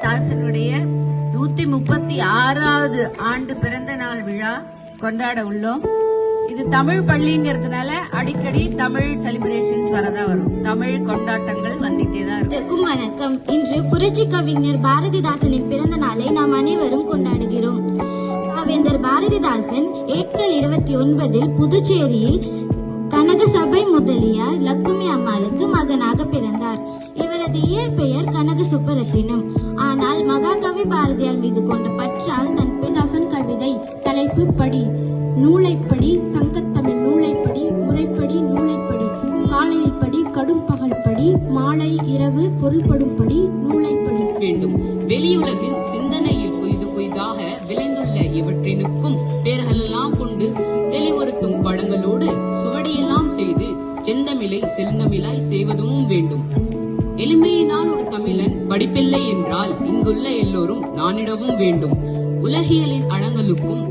தாசனுடைய 136வது ஆண்டு பிறந்த நாள் விழா கொண்டாட உள்ளோம். இது தமிழ் பள்ளிங்கிறதுனால அடிக்கடி தமிழ் செலிப்ரேஷன்ஸ் வரதா வரும். தமிழ் கொண்டாட்டங்கள் வந்துட்டே தான் இருக்கும். வணக்கம். இன்று புரட்சி கவிஞர் பாரதிதாசனின் பிறந்த நாளை நாம் அனைவரும் கொண்டாடுகிறோம். கவிஞர் பாரதிதாசன் ஏப்ரல் 29 புதுச்சேரியில் கனகசபை முதலியார் லக்குமி அம்மாளுக்கு மகனாக பிறந்தார். இவரது இயற்பெயர் கனக சுப்பரத்தினம். ஆனால் மகாகவி பாரதியார் மீது கொண்ட பற்றால் தன் தாசன் கவிதை தலைப்பு படி, நூலைப்படி, சங்கத்தமிழ் நூலைப்படி, முறைப்படி நூலைப்படி, காலையில் படி, கடும் பகல் படி, மாலை இரவு பொருள்படும் படி, நூலைப்படி வேண்டும். வெளியுலகின் சிந்தனையில் புய்தாக விளைந்துள்ள இவற்றினுக்கும் பேர்களெல்லாம் கொண்டு தெளிவுறுத்தும் படங்களோடு சுவடியெல்லாம் செய்து செந்தமிழை செந்தமிழாய் செய்வதும் வேண்டும். எளிமையினால் ஒரு தமிழன் படிப்பில்லை என்றால் இங்குள்ள எல்லோரும் நானிடவும் வேண்டும். உலகியலின் அடங்கலுக்கும்